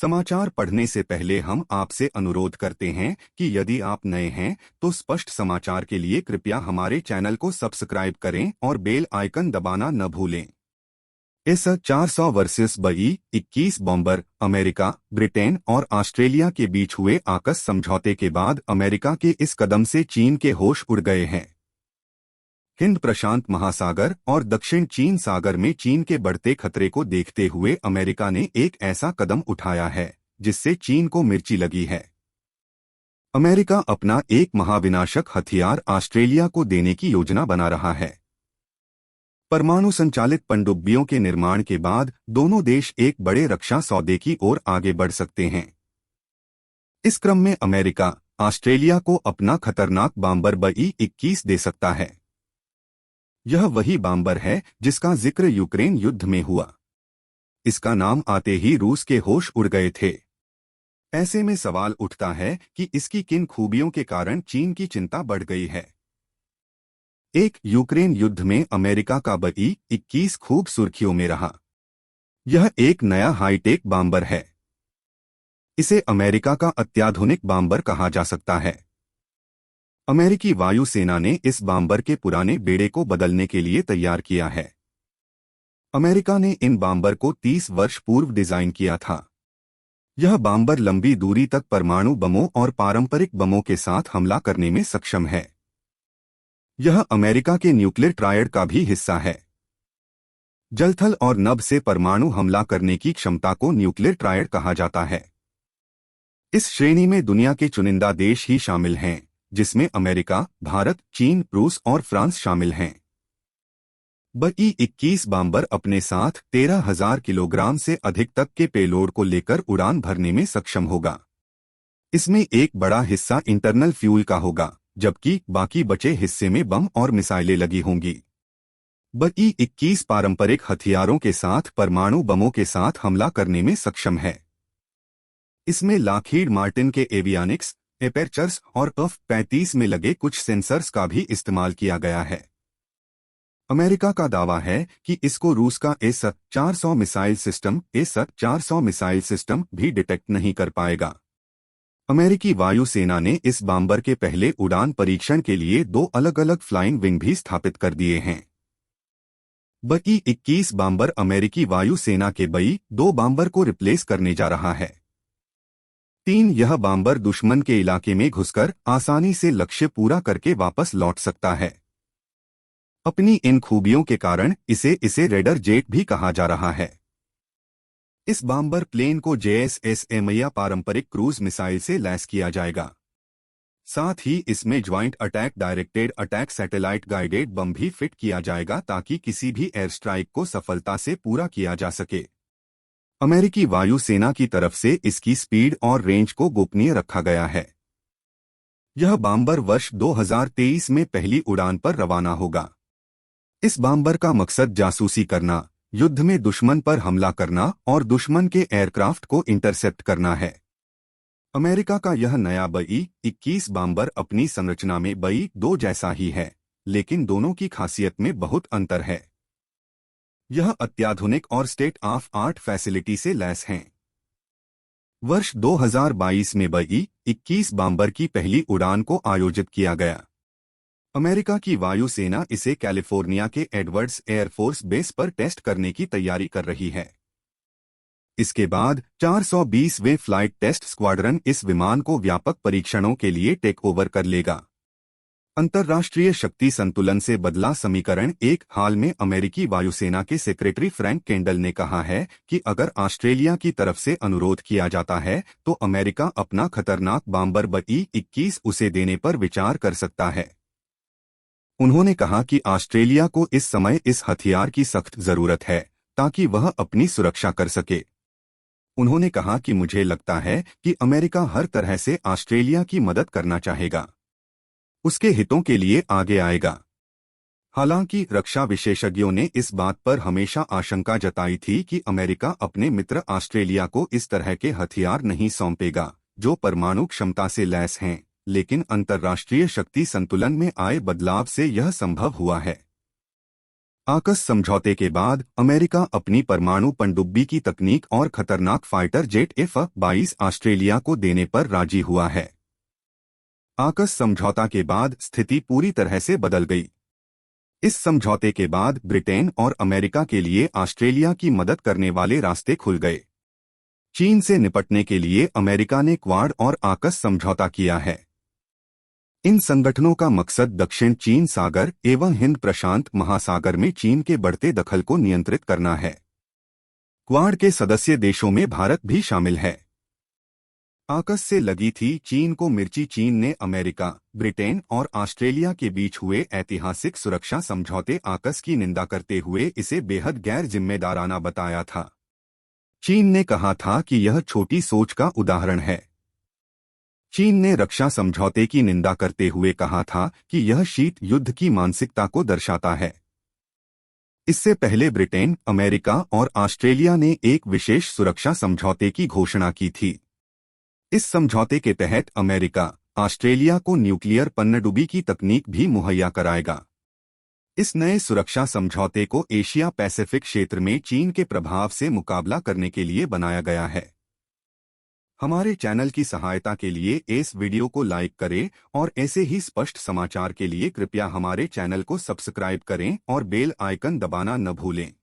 समाचार पढ़ने से पहले हम आपसे अनुरोध करते हैं कि यदि आप नए हैं तो स्पष्ट समाचार के लिए कृपया हमारे चैनल को सब्सक्राइब करें और बेल आइकन दबाना न भूलें। इस 400 वर्सेस बई 21 बॉम्बर अमेरिका, ब्रिटेन और ऑस्ट्रेलिया के बीच हुए आकस समझौते के बाद अमेरिका के इस कदम से चीन के होश उड़ गए हैं। हिंद प्रशांत महासागर और दक्षिण चीन सागर में चीन के बढ़ते खतरे को देखते हुए अमेरिका ने एक ऐसा कदम उठाया है जिससे चीन को मिर्ची लगी है। अमेरिका अपना एक महाविनाशक हथियार ऑस्ट्रेलिया को देने की योजना बना रहा है। परमाणु संचालित पनडुब्बियों के निर्माण के बाद दोनों देश एक बड़े रक्षा सौदे की ओर आगे बढ़ सकते हैं। इस क्रम में अमेरिका ऑस्ट्रेलिया को अपना खतरनाक बॉम्बर बई-21 दे सकता है। यह वही बॉम्बर है जिसका जिक्र यूक्रेन युद्ध में हुआ। इसका नाम आते ही रूस के होश उड़ गए थे। ऐसे में सवाल उठता है कि इसकी किन खूबियों के कारण चीन की चिंता बढ़ गई है। एक, यूक्रेन युद्ध में अमेरिका का बई-21 खूब सुर्खियों में रहा। यह एक नया हाईटेक बॉम्बर है। इसे अमेरिका का अत्याधुनिक बॉम्बर कहा जा सकता है। अमेरिकी वायुसेना ने इस बॉम्बर के पुराने बेड़े को बदलने के लिए तैयार किया है। अमेरिका ने इन बॉम्बर को 30 वर्ष पूर्व डिजाइन किया था। यह बॉम्बर लंबी दूरी तक परमाणु बमों और पारंपरिक बमों के साथ हमला करने में सक्षम है। यह अमेरिका के न्यूक्लियर ट्रायड का भी हिस्सा है। जलथल और नभ से परमाणु हमला करने की क्षमता को न्यूक्लियर ट्रायड कहा जाता है। इस श्रेणी में दुनिया के चुनिंदा देश ही शामिल हैं, जिसमें अमेरिका, भारत, चीन, रूस और फ्रांस शामिल हैं। बई-21 बॉम्बर अपने साथ 13,000 किलोग्राम से अधिक तक के पेलोड को लेकर उड़ान भरने में सक्षम होगा। इसमें एक बड़ा हिस्सा इंटरनल फ्यूल का होगा, जबकि बाकी बचे हिस्से में बम और मिसाइलें लगी होंगी। बई-21 पारंपरिक हथियारों के साथ परमाणु बमों के साथ हमला करने में सक्षम है। इसमें लॉकहीड मार्टिन के एवियनिक्स, एपर्चर्स और F-35 में लगे कुछ सेंसर्स का भी इस्तेमाल किया गया है। अमेरिका का दावा है कि इसको रूस का S-400 मिसाइल सिस्टम भी डिटेक्ट नहीं कर पाएगा। अमेरिकी वायुसेना ने इस बॉम्बर के पहले उड़ान परीक्षण के लिए 2 अलग-अलग फ्लाइंग विंग भी स्थापित कर दिए हैं। बई-21 बॉम्बर अमेरिकी वायुसेना के बई-2 बॉम्बर को रिप्लेस करने जा रहा है। 3, यह बॉम्बर दुश्मन के इलाके में घुसकर आसानी से लक्ष्य पूरा करके वापस लौट सकता है। अपनी इन खूबियों के कारण इसे रेडर जेट भी कहा जा रहा है। इस बॉम्बर प्लेन को JSSM या पारंपरिक क्रूज मिसाइल से लैस किया जाएगा। साथ ही इसमें joint attack directed attack satellite guided bomb भी फिट किया जाएगा ताकि किसी भी एयर स्ट्राइक को सफलता से पूरा किया जा सके। अमेरिकी वायुसेना की तरफ से इसकी स्पीड और रेंज को गोपनीय रखा गया है। यह बॉम्बर वर्ष 2023 में पहली उड़ान पर रवाना होगा। इस बॉम्बर का मकसद जासूसी करना, युद्ध में दुश्मन पर हमला करना और दुश्मन के एयरक्राफ्ट को इंटरसेप्ट करना है। अमेरिका का यह नया बई-21 बॉम्बर अपनी संरचना में बई-2 जैसा ही है, लेकिन दोनों की खासियत में बहुत अंतर है। यह अत्याधुनिक और स्टेट ऑफ आर्ट फैसिलिटी से लैस हैं। वर्ष 2022 में बई-21 बॉम्बर की पहली उड़ान को आयोजित किया गया। अमेरिका की वायुसेना इसे कैलिफोर्निया के एडवर्ड्स एयरफोर्स बेस पर टेस्ट करने की तैयारी कर रही है। इसके बाद 420वें फ्लाइट टेस्ट स्क्वाड्रन इस विमान को व्यापक परीक्षणों के लिए टेक ओवर कर लेगा। अंतर्राष्ट्रीय शक्ति संतुलन से बदला समीकरण एक, हाल में अमेरिकी वायुसेना के सेक्रेटरी फ्रैंक केंडल ने कहा है कि अगर ऑस्ट्रेलिया की तरफ से अनुरोध किया जाता है तो अमेरिका अपना खतरनाक बॉम्बर बई-21 उसे देने पर विचार कर सकता है। उन्होंने कहा कि ऑस्ट्रेलिया को इस समय इस हथियार की सख्त जरूरत है ताकि वह अपनी सुरक्षा कर सके। उन्होंने कहा कि मुझे लगता है कि अमेरिका हर तरह से ऑस्ट्रेलिया की मदद करना चाहेगा, उसके हितों के लिए आगे आएगा। हालांकि रक्षा विशेषज्ञों ने इस बात पर हमेशा आशंका जताई थी कि अमेरिका अपने मित्र ऑस्ट्रेलिया को इस तरह के हथियार नहीं सौंपेगा जो परमाणु क्षमता से लैस हैं, लेकिन अंतर्राष्ट्रीय शक्ति संतुलन में आए बदलाव से यह संभव हुआ है। आकस समझौते के बाद अमेरिका अपनी परमाणु पनडुब्बी की तकनीक और खतरनाक फाइटर जेट F-22 ऑस्ट्रेलिया को देने पर राजी हुआ है। आकस समझौता के बाद स्थिति पूरी तरह से बदल गई। इस समझौते के बाद ब्रिटेन और अमेरिका के लिए ऑस्ट्रेलिया की मदद करने वाले रास्ते खुल गए। चीन से निपटने के लिए अमेरिका ने क्वाड और आकस समझौता किया है। इन संगठनों का मकसद दक्षिण चीन सागर एवं हिंद प्रशांत महासागर में चीन के बढ़ते दखल को नियंत्रित करना है। क्वाड के सदस्य देशों में भारत भी शामिल है। आकस से लगी थी चीन को मिर्ची। चीन ने अमेरिका, ब्रिटेन और ऑस्ट्रेलिया के बीच हुए ऐतिहासिक सुरक्षा समझौते आकस की निंदा करते हुए इसे बेहद गैर जिम्मेदाराना बताया था। चीन ने कहा था कि यह छोटी सोच का उदाहरण है। चीन ने रक्षा समझौते की निंदा करते हुए कहा था कि यह शीत युद्ध की मानसिकता को दर्शाता है। इससे पहले ब्रिटेन, अमेरिका और ऑस्ट्रेलिया ने एक विशेष सुरक्षा समझौते की घोषणा की थी। इस समझौते के तहत अमेरिका ऑस्ट्रेलिया को न्यूक्लियर पनडुब्बी की तकनीक भी मुहैया कराएगा। इस नए सुरक्षा समझौते को एशिया पैसिफिक क्षेत्र में चीन के प्रभाव से मुकाबला करने के लिए बनाया गया है। हमारे चैनल की सहायता के लिए इस वीडियो को लाइक करें और ऐसे ही स्पष्ट समाचार के लिए कृपया हमारे चैनल को सब्सक्राइब करें और बेल आइकन दबाना न भूलें।